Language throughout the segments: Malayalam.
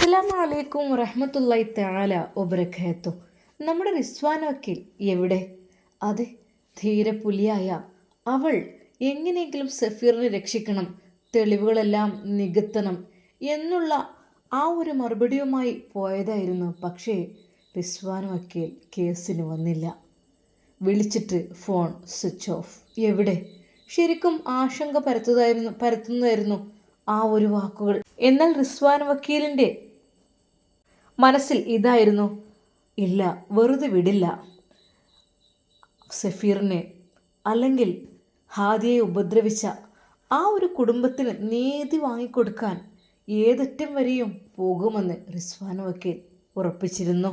അസ്സലാമു അലൈക്കും വറഹ്മത്തുള്ളാഹി തആല വബറകാത്തു. നമ്മുടെ റിസ്വാന വക്കീൽ എവിടെ? അതെ, ധീരപുലിയായ അവൾ എങ്ങനെയെങ്കിലും സഫീറിനെ രക്ഷിക്കണം, തെളിവുകളെല്ലാം നികത്തണം എന്നുള്ള ആ ഒരു മറുപടിയുമായി പോയതായിരുന്നു. പക്ഷേ റിസ്വാന വക്കീൽ കേസിന് വന്നില്ല. വിളിച്ചിട്ട് ഫോൺ സ്വിച്ച് ഓഫ്. എവിടെ? ശരിക്കും ആശങ്ക പരത്തുന്നതായിരുന്നു ആ ഒരു വാക്കുകൾ. എന്നാൽ റിസ്വാൻ വക്കീലിൻ്റെ മനസ്സിൽ ഇതായിരുന്നു, ഇല്ല, വെറുതെ വിടില്ല സഫീറിനെ, അല്ലെങ്കിൽ ഹാദിയെ ഉപദ്രവിച്ച ആ ഒരു കുടുംബത്തിന് നീതി വാങ്ങിക്കൊടുക്കാൻ ഏതറ്റം വരെയും പോകുമെന്ന് റിസ്വാൻ വക്കീൽ ഉറപ്പിച്ചിരുന്നു.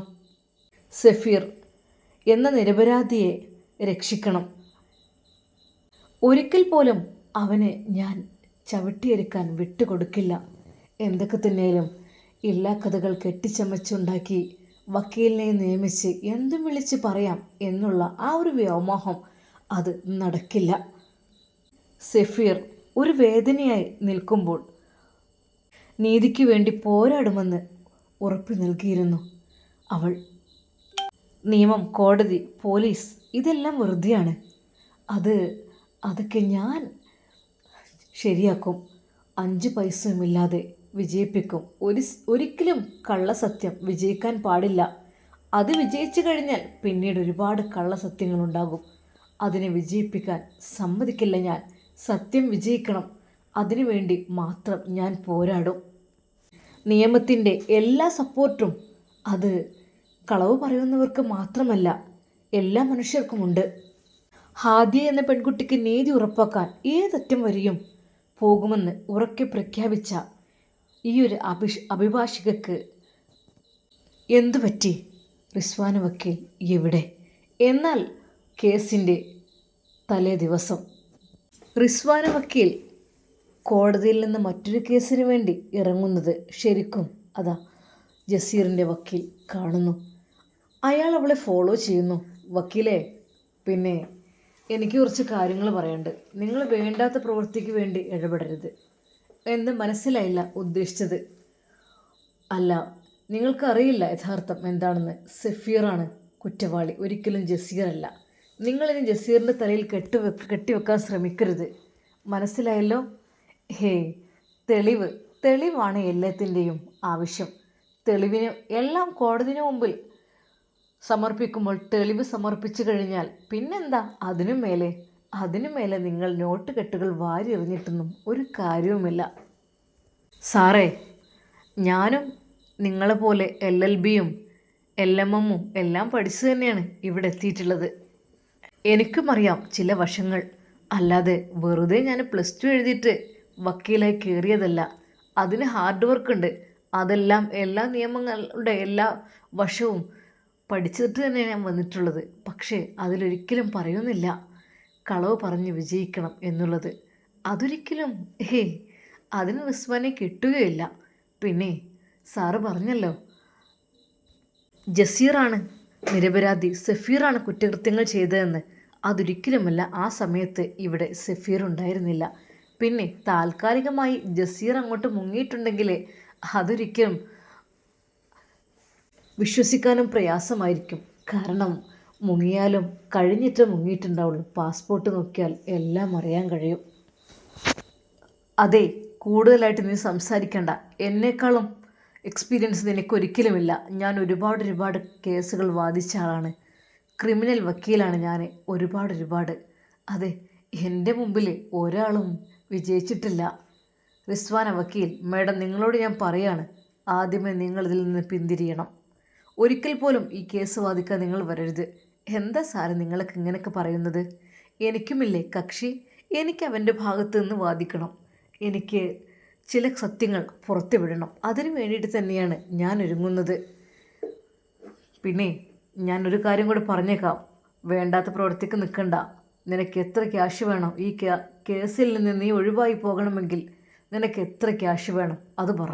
സഫീർ എന്ന നിരപരാധിയെ രക്ഷിക്കണം. ഒരിക്കൽ പോലും അവനെ ഞാൻ ചവിട്ടിയെടുക്കാൻ വിട്ടുകൊടുക്കില്ല. എന്തൊക്കെ തന്നെയാലും എല്ലാ കഥകൾ കെട്ടിച്ചമച്ചുണ്ടാക്കി വക്കീലിനെ നിയമിച്ച് എന്തും വിളിച്ച് പറയാം എന്നുള്ള ആ ഒരു വ്യാമോഹം, അത് നടക്കില്ല. സഫീർ ഒരു വേദനയായി നിൽക്കുമ്പോൾ നീതിക്ക് വേണ്ടി പോരാടുമെന്ന് ഉറപ്പു നൽകിയിരുന്നു അവൾ. നിയമം, കോടതി, പോലീസ് ഇതെല്ലാം വെറുതെയാണ്. അതൊക്കെ ഞാൻ ശരിയാക്കും. 5 പൈസയുമില്ലാതെ വിജയിപ്പിക്കും. ഒരിക്കലും കള്ളസത്യം വിജയിക്കാൻ പാടില്ല. അത് വിജയിച്ചു കഴിഞ്ഞാൽ പിന്നീട് ഒരുപാട് കള്ളസത്യങ്ങളുണ്ടാകും. അതിനെ വിജയിപ്പിക്കാൻ സമ്മതിക്കില്ല ഞാൻ. സത്യം വിജയിക്കണം, അതിനുവേണ്ടി മാത്രം ഞാൻ പോരാടും. നിയമത്തിൻ്റെ എല്ലാ സപ്പോർട്ടും അത് കളവ് പറയുന്നവർക്ക് മാത്രമല്ല, എല്ലാ മനുഷ്യർക്കുമുണ്ട്. ഹാദിയ എന്ന പെൺകുട്ടിക്ക് നീതി ഉറപ്പാക്കാൻ ഏതറ്റം വരെയും പോകുമെന്ന് ഉറക്കെ പ്രഖ്യാപിച്ച ഈ ഒരു അഭിഭാഷകക്ക് എന്തുപറ്റി? റിസ്വാന വക്കീൽ എവിടെ? എന്നാൽ കേസിൻ്റെ തലേ ദിവസം റിസ്വാന വക്കീൽ കോടതിയിൽ നിന്ന് മറ്റൊരു കേസിന് വേണ്ടി ഇറങ്ങുന്നത് ശരിക്കും അതാ ജസീറിൻ്റെ വക്കീൽ കാണുന്നു. അയാൾ അവളെ ഫോളോ ചെയ്യുന്നു. വക്കീലേ, പിന്നെ എനിക്ക് കുറച്ച് കാര്യങ്ങൾ പറയാനുണ്ട്. നിങ്ങൾ വേണ്ടാത്ത പ്രവൃത്തിക്ക് വേണ്ടി ഇടപെടരുത്. എന്ന് മനസ്സിലായില്ല ഉദ്ദേശിച്ചത്. അല്ല, നിങ്ങൾക്കറിയില്ല യഥാർത്ഥം എന്താണെന്ന്. സഫീറാണ് കുറ്റവാളി, ഒരിക്കലും ജസീറല്ല. നിങ്ങളിനി ജസീറിൻ്റെ തലയിൽ കെട്ടിവെക്കാൻ ശ്രമിക്കരുത്. മനസ്സിലായല്ലോ? തെളിവാണ് എല്ലാത്തിൻ്റെയും ആവശ്യം. തെളിവിന് എല്ലാം കോടതിന് മുമ്പിൽ സമർപ്പിക്കുമ്പോൾ തെളിവ് സമർപ്പിച്ചു കഴിഞ്ഞാൽ പിന്നെന്താ അതിനു മേലെ നിങ്ങൾ നോട്ട് കെട്ടുകൾ വാരി എറിഞ്ഞിട്ടൊന്നും ഒരു കാര്യവുമില്ല. സാറേ, ഞാനും നിങ്ങളെപ്പോലെ LLBയും LMMും എല്ലാം പഠിച്ചു തന്നെയാണ് ഇവിടെ എത്തിയിട്ടുള്ളത്. എനിക്കും അറിയാം ചില വശങ്ങൾ. അല്ലാതെ വെറുതെ ഞാൻ +2 എഴുതിയിട്ട് വക്കീലായി കയറിയതല്ല. അതിന് ഹാർഡ് വർക്ക് ഉണ്ട്. അതെല്ലാം എല്ലാ നിയമങ്ങളുടെ എല്ലാ വശവും പഠിച്ചിട്ട് തന്നെയാണ് ഞാൻ വന്നിട്ടുള്ളത്. പക്ഷേ അതിലൊരിക്കലും പറയുന്നില്ല കളവ് പറഞ്ഞ് വിജയിക്കണം എന്നുള്ളത്. അതൊരിക്കലും അതിന് റിസ്വാനെ കിട്ടുകയില്ല. പിന്നെ സാറ് പറഞ്ഞല്ലോ, ജസീറാണ് നിരപരാധി, സഫീറാണ് കുറ്റകൃത്യങ്ങൾ ചെയ്തതെന്ന്. അതൊരിക്കലുമല്ല. ആ സമയത്ത് ഇവിടെ സഫീർ ഉണ്ടായിരുന്നില്ല. പിന്നെ താൽക്കാലികമായി ജസീർ അങ്ങോട്ട് മുങ്ങിയിട്ടുണ്ടെങ്കിൽ അതൊരിക്കലും വിശ്വസിക്കാനും പ്രയാസമായിരിക്കും. കാരണം മുങ്ങിയാലും കഴിഞ്ഞിട്ട് മുങ്ങിയിട്ടുണ്ടാവുള്ളൂ. പാസ്പോർട്ട് നോക്കിയാൽ എല്ലാം അറിയാൻ കഴിയും. അതെ, കൂടുതലായിട്ട് നീ സംസാരിക്കണ്ട. എന്നെക്കാളും എക്സ്പീരിയൻസ് നിനക്കൊരിക്കലുമില്ല. ഞാൻ ഒരുപാട് കേസുകൾ വാദിച്ച ആളാണ്. ക്രിമിനൽ വക്കീലാണ് ഞാൻ. ഒരുപാട്. അതെ, എൻ്റെ മുമ്പിൽ ഒരാളും വിജയിച്ചിട്ടില്ല. റിസ്വാന വക്കീൽ മാഡം, നിങ്ങളോട് ഞാൻ പറയാണ്, ആദ്യമേ നിങ്ങളിതിൽ നിന്ന് പിന്തിരിയണം. ഒരിക്കൽ പോലും ഈ കേസ് വാദിക്കാൻ നിങ്ങൾ വരരുത്. എന്താ സാറ് നിങ്ങളൊക്കെ ഇങ്ങനെയൊക്കെ പറയുന്നത്? എനിക്കുമില്ലേ കക്ഷി? എനിക്ക് അവൻ്റെ ഭാഗത്ത് നിന്ന് വാദിക്കണം. എനിക്ക് ചില സത്യങ്ങൾ പുറത്തു വിടണം. അതിനു വേണ്ടിയിട്ട് തന്നെയാണ് ഞാൻ ഒരുങ്ങുന്നത്. പിന്നെ ഞാനൊരു കാര്യം കൂടി പറഞ്ഞേക്കാം. വേണ്ടാത്ത പ്രവൃത്തിക്ക് നിൽക്കണ്ട. നിനക്ക് എത്ര ക്യാഷ് വേണം? ഈ കേസിൽ നിന്ന് നീ ഒഴിവായി പോകണമെങ്കിൽ നിനക്ക് എത്ര ക്യാഷ് വേണം അത് പറ.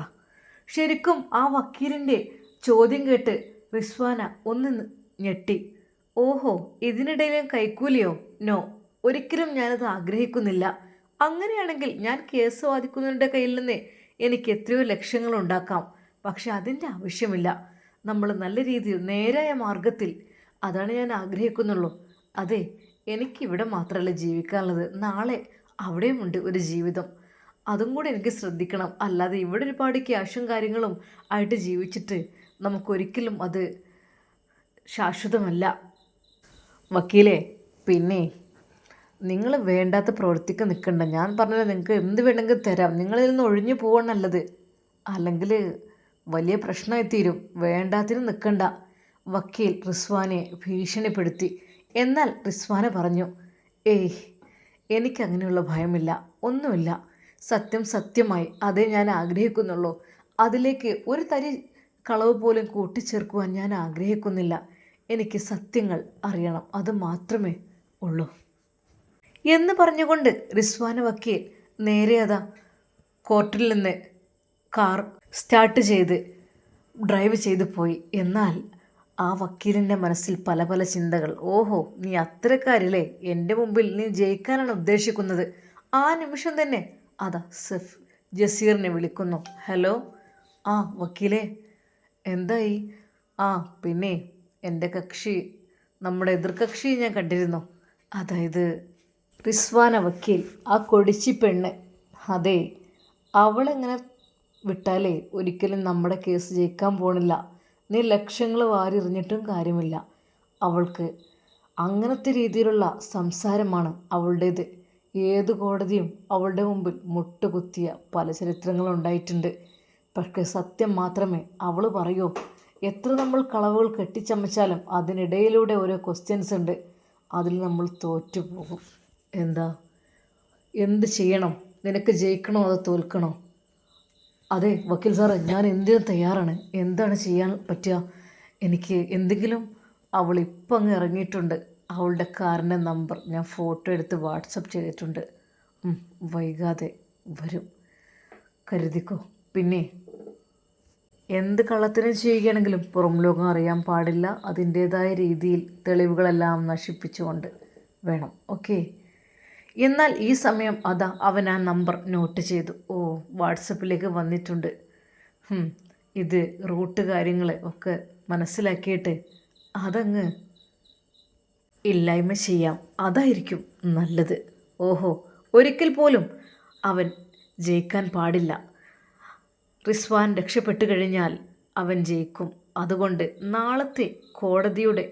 ശരിക്കും ആ വക്കീലിൻ്റെ ചോദ്യം കേട്ട് റിസ്വാന ഒന്ന് ഞെട്ടി. ഓഹോ, ഇതിനിടയിലും കൈക്കൂലിയോ? നോ, ഒരിക്കലും ഞാനത് ആഗ്രഹിക്കുന്നില്ല. അങ്ങനെയാണെങ്കിൽ ഞാൻ കേസ് വാദിക്കുന്നവരുടെ കയ്യിൽ നിന്ന് എനിക്ക് എത്രയോ ലക്ഷങ്ങൾ ഉണ്ടാക്കാം. പക്ഷെ അതിൻ്റെ ആവശ്യമില്ല. നമ്മൾ നല്ല രീതിയിൽ നേരായ മാർഗത്തിൽ, അതാണ് ഞാൻ ആഗ്രഹിക്കുന്നുള്ളൂ. അതെ, എനിക്കിവിടെ മാത്രമല്ല ജീവിക്കാനുള്ളത്, നാളെ അവിടെയുമുണ്ട് ഒരു ജീവിതം. അതും കൂടെ എനിക്ക് ശ്രദ്ധിക്കണം. അല്ലാതെ ഇവിടെ ഒരുപാട് ക്യാഷും കാര്യങ്ങളും ആയിട്ട് ജീവിച്ചിട്ട് നമുക്കൊരിക്കലും അത് ശാശ്വതമല്ല. വക്കീലേ, പിന്നെ നിങ്ങൾ വേണ്ടാത്ത പ്രവർത്തിക്ക് നിൽക്കണ്ട. ഞാൻ പറഞ്ഞത് നിങ്ങൾക്ക് എന്ത് വേണമെങ്കിൽ തരാം, നിങ്ങളിൽ നിന്ന് ഒഴിഞ്ഞു പോവാൻ നല്ലത്. അല്ലെങ്കിൽ വലിയ പ്രശ്നമായി തീരും. വേണ്ടാത്തിന് നിൽക്കണ്ട. വക്കീൽ റിസ്വാനെ ഭീഷണിപ്പെടുത്തി. എന്നാൽ റിസ്വാന പറഞ്ഞു, ഏയ് എനിക്കങ്ങനെയുള്ള ഭയമില്ല, ഒന്നുമില്ല. സത്യം സത്യമായി അതേ ഞാൻ ആഗ്രഹിക്കുന്നുള്ളൂ. അതിലേക്ക് ഒരു തരി കളവ് പോലും കൂട്ടിച്ചേർക്കുവാൻ ഞാൻ ആഗ്രഹിക്കുന്നില്ല. എനിക്ക് സത്യങ്ങൾ അറിയണം, അത് മാത്രമേ ഉള്ളൂ എന്ന് പറഞ്ഞുകൊണ്ട് റിസ്വാന വക്കീൽ നേരെ അതാ കോർട്ടിൽ നിന്ന് കാർ സ്റ്റാർട്ട് ചെയ്ത് ഡ്രൈവ് ചെയ്ത് പോയി. എന്നാൽ ആ വക്കീലിൻ്റെ മനസ്സിൽ പല പല ചിന്തകൾ. ഓഹോ, നീ അത്രക്കാരില്ലേ, എൻ്റെ മുമ്പിൽ നീ ജയിക്കാനാണ് ഉദ്ദേശിക്കുന്നത്. ആ നിമിഷം തന്നെ അതാ ജസീറിനെ വിളിക്കുന്നു. ഹലോ, ആ വക്കീലേ, എന്തായി? ആ പിന്നെ എൻ്റെ കക്ഷി, നമ്മുടെ എതിർകക്ഷി ഞാൻ കണ്ടിരുന്നു. അതായത് റിസ്വാന വക്കീൽ, ആ കൊടിച്ചി പെണ്ണ്. അതെ, അവളെങ്ങനെ വിട്ടാലേ ഒരിക്കലും നമ്മുടെ കേസ് ജയിക്കാൻ പോണില്ല. നീ ലക്ഷങ്ങൾ വാരിയെറിഞ്ഞിട്ടും കാര്യമില്ല. അവൾക്ക് അങ്ങനത്തെ രീതിയിലുള്ള സംസാരമാണ് അവളുടേത്. ഏത് കോടതിയും അവളുടെ മുമ്പിൽ മുട്ടുകുത്തിയ പല ചരിത്രങ്ങളും ഉണ്ടായിട്ടുണ്ട്. പക്ഷേ സത്യം മാത്രമേ അവൾ പറയൂ. എത്ര നമ്മൾ കളവുകൾ കെട്ടിച്ചമച്ചാലും അതിനിടയിലൂടെ ഓരോ ക്വസ്റ്റ്യൻസ് ഉണ്ട്, അതിൽ നമ്മൾ തോറ്റുപോകും. എന്താ, എന്ത് ചെയ്യണം? നിനക്ക് ജയിക്കണോ അതോ തോൽക്കണോ? അതെ വക്കീൽ സാറേ, ഞാൻ എന്തിനും തയ്യാറാണ്. എന്താണ് ചെയ്യാൻ പറ്റുക? എനിക്ക് എന്തെങ്കിലും, അവൾ ഇപ്പം അങ്ങ് ഇറങ്ങിയിട്ടുണ്ട്. അവളുടെ കാറിൻ്റെ നമ്പർ ഞാൻ ഫോട്ടോ എടുത്ത് വാട്സപ്പ് ചെയ്തിട്ടുണ്ട്. വൈകാതെ വരും, കരുതിക്കോ. പിന്നെ എന്ത് കള്ളത്തിനും ചെയ്യുകയാണെങ്കിലും പുറം ലോകം അറിയാൻ പാടില്ല. അതിൻ്റേതായ രീതിയിൽ തെളിവുകളെല്ലാം നശിപ്പിച്ചുകൊണ്ട് വേണം. ഓക്കെ. എന്നാൽ ഈ സമയം അതാ അവൻ ആ നമ്പർ നോട്ട് ചെയ്തു. ഓ, വാട്സപ്പിലേക്ക് വന്നിട്ടുണ്ട്. ഇത് റൂട്ട് കാര്യങ്ങൾ ഒക്കെ മനസ്സിലാക്കിയിട്ട് അതങ്ങ് ഇല്ലായ്മ ചെയ്യാം, അതായിരിക്കും നല്ലത്. ഓഹോ, ഒരിക്കൽ പോലും അവൻ ജയിക്കാൻ പാടില്ല. റിസ്വാൻ രക്ഷപ്പെട്ടു കഴിഞ്ഞാൽ അവൻ ജയിക്കും. അതുകൊണ്ട് നാളത്തെ കോടതിയുടെ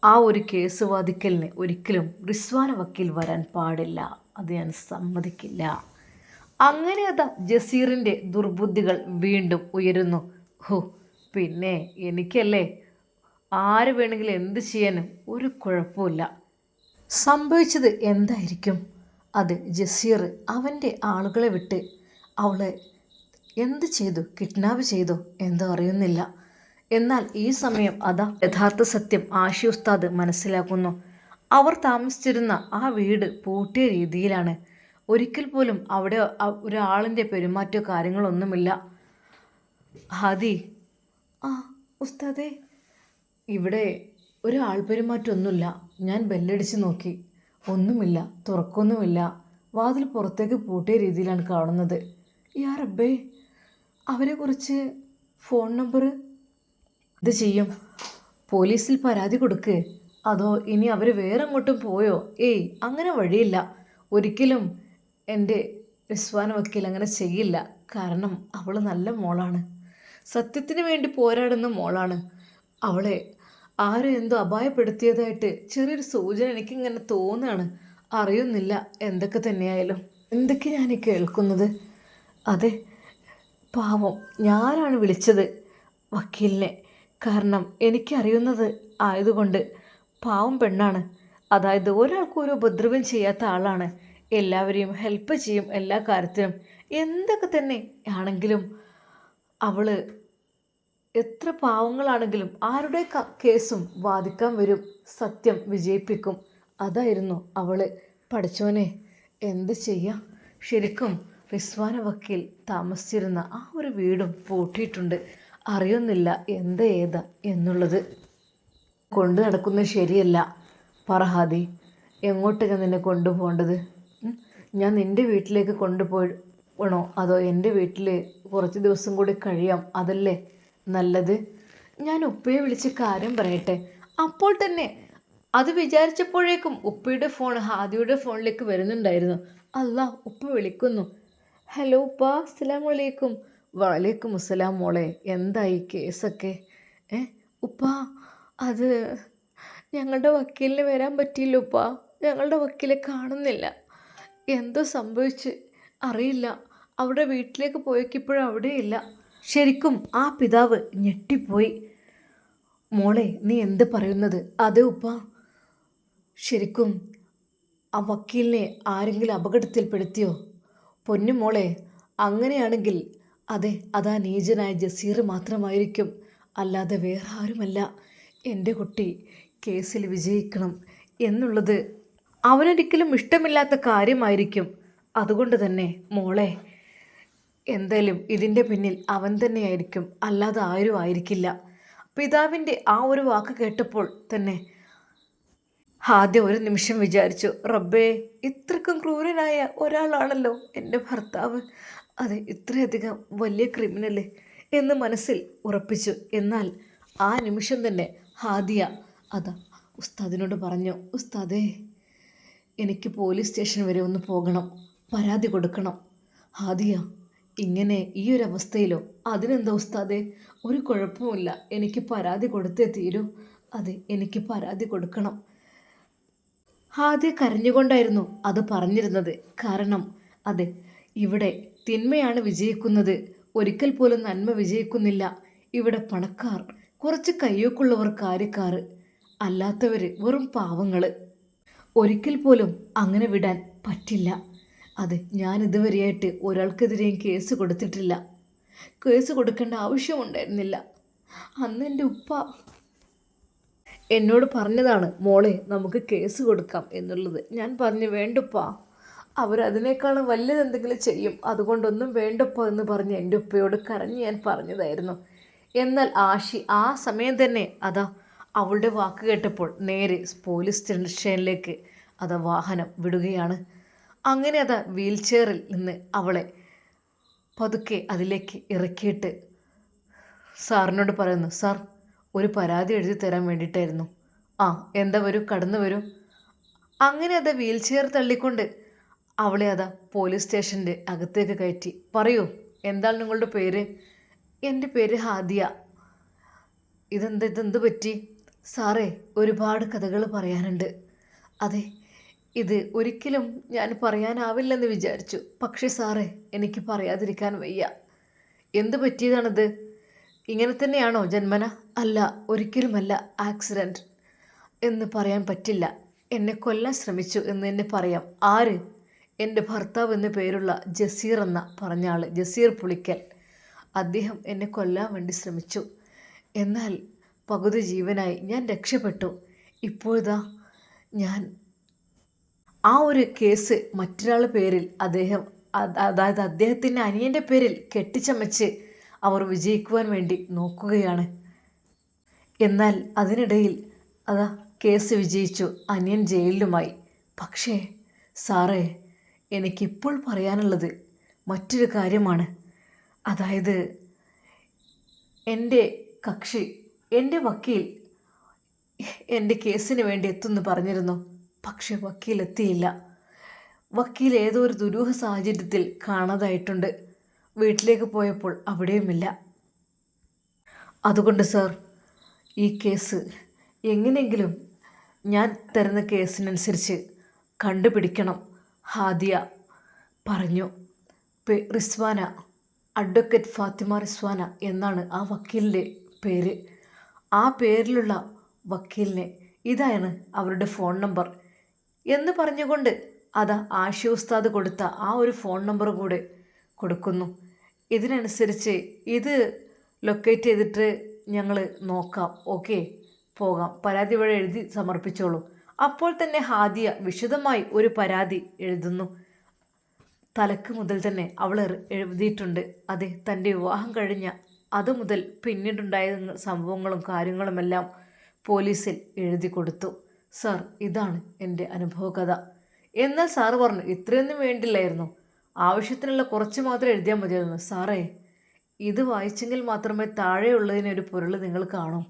ആ ഒരു കേസ് വാദിക്കലിന് ഒരിക്കലും റിസ്വാന വക്കീൽ വരാൻ പാടില്ല. അത് ഞാൻ സമ്മതിക്കില്ല. അങ്ങനെ അതാ ജസീറിൻ്റെ ദുർബുദ്ധികൾ വീണ്ടും ഉയരുന്നു. ഹോ, പിന്നെ എനിക്കല്ലേ, ആര് വേണമെങ്കിലും എന്ത് ചെയ്യാനും ഒരു കുഴപ്പമില്ല. സംഭവിച്ചത് എന്തായിരിക്കും? അത് ജസീർ അവൻ്റെ ആളുകളെ വിട്ട് അവളെ എന്ത് ചെയ്തു? കിഡ്നാപ്പ് ചെയ്തോ എന്തോ അറിയുന്നില്ല. എന്നാൽ ഈ സമയം അതാ യഥാർത്ഥ സത്യം ആഷി ഉസ്താദ് മനസ്സിലാക്കുന്നു. അവർ താമസിച്ചിരുന്ന ആ വീട് പൂട്ടിയ രീതിയിലാണ്. ഒരിക്കൽ പോലും അവിടെ ഒരാളിൻ്റെ പെരുമാറ്റോ കാര്യങ്ങളൊന്നുമില്ല. ഹാദി, ആ ഉസ്താദേ, ഇവിടെ ഒരാൾ പെരുമാറ്റമൊന്നുമില്ല. ഞാൻ ബെല്ലടിച്ച് നോക്കി, ഒന്നുമില്ല, തുറക്കൊന്നുമില്ല. വാതിൽ പുറത്തേക്ക് പൂട്ടിയ രീതിയിലാണ് കാണുന്നത്. യാ റബ്ബേ, അവരെക്കുറിച്ച് ഫോൺ നമ്പർ ഇത് ചെയ്യും? പോലീസിൽ പരാതി കൊടുക്ക്, അതോ ഇനി അവർ വേറെ അങ്ങോട്ടും പോയോ? ഏയ്, അങ്ങനെ വഴിയില്ല. ഒരിക്കലും എൻ്റെ റിസ്വാന വക്കീൽ അങ്ങനെ ചെയ്യില്ല. കാരണം അവൾ നല്ല മോളാണ്, സത്യത്തിന് വേണ്ടി പോരാടുന്ന മോളാണ്. അവളെ ആരും എന്തോ അപായപ്പെടുത്തിയതായിട്ട് ചെറിയൊരു സൂചന എനിക്കിങ്ങനെ തോന്നുകയാണ്. അറിയുന്നില്ല എന്തൊക്കെ തന്നെയായാലും. എന്തൊക്കെ ഞാൻ കേൾക്കുന്നത്? അതെ, പാവം, ഞാനാണ് വിളിച്ചത് വക്കീലിനെ. കാരണം എനിക്കറിയുന്നത് ആയതുകൊണ്ട്. പാവം പെണ്ണാണ്. അതായത് ഒരാൾക്കും ഒരു ഉപദ്രവം ചെയ്യാത്ത ആളാണ്. എല്ലാവരെയും ഹെൽപ്പ് ചെയ്യും എല്ലാ കാര്യത്തിനും. എന്തൊക്കെ തന്നെ ആണെങ്കിലും അവൾ എത്ര പാവങ്ങളാണെങ്കിലും ആരുടെ കേസും വാദിക്കാൻ വരും, സത്യം വിജയിപ്പിക്കും. അതായിരുന്നു അവൾ. പഠിച്ചോനെ, എന്ത് ചെയ്യാം? ശരിക്കും റിസ്വാന വക്കീൽ താമസിച്ചിരുന്ന ആ ഒരു വീടും പൂട്ടിയിട്ടുണ്ട്. അറിയുന്നില്ല എന്താ ഏതാ എന്നുള്ളത്. കൊണ്ടു നടക്കുന്നത് ശരിയല്ല. പറഹാദി, എങ്ങോട്ടൊക്കെ നിന്നെ കൊണ്ടുപോകേണ്ടത്? ഞാൻ നിൻ്റെ വീട്ടിലേക്ക് കൊണ്ടുപോയി വേണോ അതോ എൻ്റെ വീട്ടിൽ കുറച്ച് ദിവസം കൂടി കഴിയാം, അതല്ലേ നല്ലത്? ഞാൻ ഉപ്പയെ വിളിച്ച് കാര്യം പറയട്ടെ. അപ്പോൾ തന്നെ അത് വിചാരിച്ചപ്പോഴേക്കും ഉപ്പയുടെ ഫോൺ ഹാദിയുടെ ഫോണിലേക്ക് വരുന്നുണ്ടായിരുന്നു. അല്ല, ഉപ്പ വിളിക്കുന്നു. ഹലോ ഉപ്പ, അസ്സലാമു അലൈക്കും. വലൈക്കും അസ്സലാം മോളെ, എന്തായി കേസൊക്കെ? ഏ ഉപ്പ, അത് ഞങ്ങളുടെ വക്കീലിന് വരാൻ പറ്റിയില്ല ഉപ്പ. ഞങ്ങളുടെ വക്കീലെ കാണുന്നില്ല. എന്തോ സംഭവിച്ച് അറിയില്ല. അവിടെ വീട്ടിലേക്ക് പോയേക്കിപ്പോഴും അവിടെയില്ല. ശരിക്കും ആ പിതാവ് ഞെട്ടിപ്പോയി. മോളെ, നീ എന്ത് പറയുന്നത്? അതെ ഉപ്പ, ശരിക്കും ആ വക്കീലിനെ ആരെങ്കിലും അപകടത്തിൽപ്പെടുത്തിയോ? പൊന്നു മോളെ, അങ്ങനെയാണെങ്കിൽ അതെ, അതാ നീചനായ ജസീർ മാത്രമായിരിക്കും, അല്ലാതെ വേറെ ആരുമല്ല. എൻ്റെ കുട്ടി കേസിൽ വിജയിക്കണം എന്നുള്ളത് അവനൊരിക്കലും ഇഷ്ടമില്ലാത്ത കാര്യമായിരിക്കും. അതുകൊണ്ട് തന്നെ മോളെ, എന്തായാലും ഇതിൻ്റെ പിന്നിൽ അവൻ തന്നെയായിരിക്കും, അല്ലാതെ ആരും ആയിരിക്കില്ല. പിതാവിൻ്റെ ആ ഒരു വാക്ക് കേട്ടപ്പോൾ തന്നെ ആദ്യം ഒരു നിമിഷം വിചാരിച്ചു, റബ്ബേ, ഇത്രക്കും ക്രൂരനായ ഒരാളാണല്ലോ എൻ്റെ ഭർത്താവ്. അതെ, ഇത്രയധികം വലിയ ക്രിമിനൽ എന്ന് മനസ്സിൽ ഉറപ്പിച്ചു. എന്നാൽ ആ നിമിഷം തന്നെ ഹാദിയ അതാ ഉസ്താദിനോട് പറഞ്ഞു, ഉസ്താദേ, എനിക്ക് പോലീസ് സ്റ്റേഷൻ വരെ ഒന്ന് പോകണം, പരാതി കൊടുക്കണം. ഹാദിയ, ഇങ്ങനെ ഈ ഒരു അവസ്ഥയിലോ? അതിനെന്താ ഉസ്താദേ, ഒരു കുഴപ്പമില്ല, എനിക്ക് പരാതി കൊടുത്തേ തീരൂ. അതെ, എനിക്ക് പരാതി കൊടുക്കണം. ഹാദിയ കരഞ്ഞുകൊണ്ടായിരുന്നു അത് പറഞ്ഞിരുന്നത്. കാരണം അതെ, ഇവിടെ തിന്മയാണ് വിജയിക്കുന്നത്, ഒരിക്കൽ പോലും നന്മ വിജയിക്കുന്നില്ല. ഇവിടെ പണക്കാർ, കുറച്ച് കയ്യൊക്കുള്ളവർ കാര്യക്കാർ, അല്ലാത്തവർ വെറും പാവങ്ങൾ. ഒരിക്കൽ പോലും അങ്ങനെ വിടാൻ പറ്റില്ല. അതെ, ഞാൻ ഇതുവരെയായിട്ട് ഒരാൾക്കെതിരെയും കേസ് കൊടുത്തിട്ടില്ല. കേസ് കൊടുക്കേണ്ട ആവശ്യമുണ്ടായിരുന്നില്ല. അന്ന് എൻ്റെ ഉപ്പ എന്നോട് പറഞ്ഞതാണ്, മോളെ നമുക്ക് കേസ് കൊടുക്കാം എന്നുള്ളത്. ഞാൻ പറഞ്ഞു, വേണ്ടപ്പാ, അവരതിനേക്കാളും വലുതെന്തെങ്കിലും ചെയ്യും, അതുകൊണ്ടൊന്നും വേണ്ടപ്പോ എന്ന് പറഞ്ഞ് എൻ്റെ ഉപ്പയോട് കരഞ്ഞ് ഞാൻ പറഞ്ഞതായിരുന്നു. എന്നാൽ ആഷി ആ സമയം തന്നെ അതാ അവളുടെ വാക്ക് കേട്ടപ്പോൾ നേരെ പോലീസ് സ്റ്റേഷനിലേക്ക് അതാ വാഹനം വിടുകയാണ്. അങ്ങനെ അതാ വീൽ ചെയറിൽ നിന്ന് അവളെ പതുക്കെ അതിലേക്ക് ഇറക്കിയിട്ട് സാറിനോട് പറയുന്നു, സാർ, ഒരു പരാതി എഴുതി തരാൻ വേണ്ടിയിട്ടായിരുന്നു. ആ, എന്താ, വരൂ, കടന്നു വരൂ. അങ്ങനെ അതാ വീൽ ചെയർ തള്ളിക്കൊണ്ട് അവളെ അതാ പോലീസ് സ്റ്റേഷൻ്റെ അകത്തേക്ക് കയറ്റി. പറയൂ, എന്താണ് നിങ്ങളുടെ പേര്? എൻ്റെ പേര് ഹാദിയ. ഇതെന്ത് പറ്റി? സാറേ, ഒരുപാട് കഥകൾ പറയാനുണ്ട്. അതെ, ഇത് ഒരിക്കലും ഞാൻ പറയാനാവില്ലെന്ന് വിചാരിച്ചു, പക്ഷേ സാറേ, എനിക്ക് പറയാതിരിക്കാൻ വയ്യ. എന്ത് പറ്റിയതാണിത്? ഇങ്ങനെ തന്നെയാണോ ജന്മന? അല്ല, ഒരിക്കലുമല്ല, ആക്സിഡൻറ്റ് എന്ന് പറയാൻ പറ്റില്ല. എന്നെ കൊല്ലാൻ ശ്രമിച്ചു എന്ന് തന്നെ പറയാം. ആര്? എൻ്റെ ഭർത്താവ് എന്ന പേരുള്ള ജസീർ എന്ന പറഞ്ഞ ആൾ, ജസീർ പുളിക്കൽ. അദ്ദേഹം എന്നെ കൊല്ലാൻ വേണ്ടി ശ്രമിച്ചു. എന്നാൽ പകുതി ജീവനായി ഞാൻ രക്ഷപ്പെട്ടു. ഇപ്പോഴിതാ ഞാൻ ആ ഒരു കേസ് മറ്റൊരാളുടെ പേരിൽ അതായത് അദ്ദേഹത്തിൻ്റെ അനിയൻ്റെ പേരിൽ കെട്ടിച്ചമച്ച് അവർ വിജയിക്കുവാൻ വേണ്ടി നോക്കുകയാണ്. എന്നാൽ അതിനിടയിൽ അതാ കേസ് വിജയിച്ചു, അനിയൻ ജയിലിലുമായി. പക്ഷേ സാറേ, എനിക്കിപ്പോൾ പറയാനുള്ളത് മറ്റൊരു കാര്യമാണ്. അതായത് എൻ്റെ കക്ഷി, എൻ്റെ വക്കീൽ എൻ്റെ കേസിന് വേണ്ടി എത്തുമെന്ന് പറഞ്ഞിരുന്നു. പക്ഷെ വക്കീൽ എത്തിയില്ല. വക്കീൽ ഏതോ ഒരു ദുരൂഹ സാഹചര്യത്തിൽ കാണാതായിട്ടുണ്ട്. വീട്ടിലേക്ക് പോയപ്പോൾ അവിടെയുമില്ല. അതുകൊണ്ട് സാർ, ഈ കേസ് എങ്ങനെയെങ്കിലും ഞാൻ തരുന്ന കേസിനനുസരിച്ച് കണ്ടുപിടിക്കണം. ഹാദിയ പറഞ്ഞു. റിസ്വാന, അഡ്വക്കേറ്റ് ഫാത്തിമ റിസ്വാന എന്നാണ് ആ വക്കീലിൻ്റെ പേര്. ആ പേരിലുള്ള വക്കീലിനെ ഇതാണ് അവരുടെ ഫോൺ നമ്പർ എന്ന് പറഞ്ഞുകൊണ്ട് അതാ ആഷി ഉസ്താദ് കൊടുത്ത ആ ഒരു ഫോൺ നമ്പർ കൂടെ കൊടുക്കുന്നു. ഇതിനനുസരിച്ച് ഇത് ലൊക്കേറ്റ് ചെയ്തിട്ട് ഞങ്ങൾ നോക്കാം, ഓക്കെ, പോകാം, പരാതി വഴി എഴുതി സമർപ്പിച്ചോളൂ. അപ്പോൾ തന്നെ ഹാദിയ വിശദമായി ഒരു പരാതി എഴുതുന്നു. തലക്ക് മുതൽ തന്നെ അവൾ എഴുതിയിട്ടുണ്ട്. അതെ, തൻ്റെ വിവാഹം കഴിഞ്ഞ അത് മുതൽ പിന്നീടുണ്ടായ സംഭവങ്ങളും കാര്യങ്ങളുമെല്ലാം പോലീസിൽ എഴുതി കൊടുത്തു. സാർ, ഇതാണ് എൻ്റെ അനുഭവകഥ. എന്നാൽ സാറ് പറഞ്ഞു, ഇത്രയൊന്നും വേണ്ടില്ലായിരുന്നു. ആവശ്യത്തിനുള്ള കുറച്ച് മാത്രം എഴുതിയാൽ മതിയായിരുന്നു. സാറേ, ഇത് വായിച്ചെങ്കിൽ മാത്രമേ താഴെയുള്ളതിനൊരു പൊരുൾ നിങ്ങൾ കാണൂ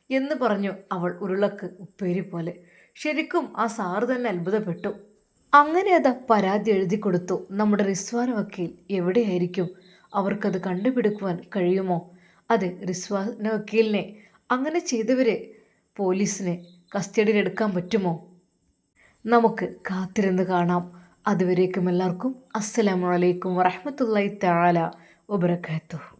എന്ന് പറഞ്ഞു അവൾ ഉരുളക്ക് ഉപ്പേരി പോലെ. ശരിക്കും ആ സാറ് തന്നെ അത്ഭുതപ്പെട്ടു. അങ്ങനെ അത് പരാതി എഴുതി കൊടുത്തു. നമ്മുടെ റിസ്വാൻ വക്കീൽ എവിടെയായിരിക്കും? അവർക്കത് കണ്ടുപിടിക്കുവാൻ കഴിയുമോ? അതെ, റിസ്വാൻ വക്കീലിനെ, അങ്ങനെ ചെയ്തവരെ പോലീസിനെ കസ്റ്റഡിയിൽ എടുക്കാൻ പറ്റുമോ? നമുക്ക് കാത്തിരുന്ന് കാണാം. അതുവരേക്കും എല്ലാവർക്കും അസ്സലാമു അലൈക്കും വറഹ്മത്തുള്ളാഹി തആല വബറകാതുഹു.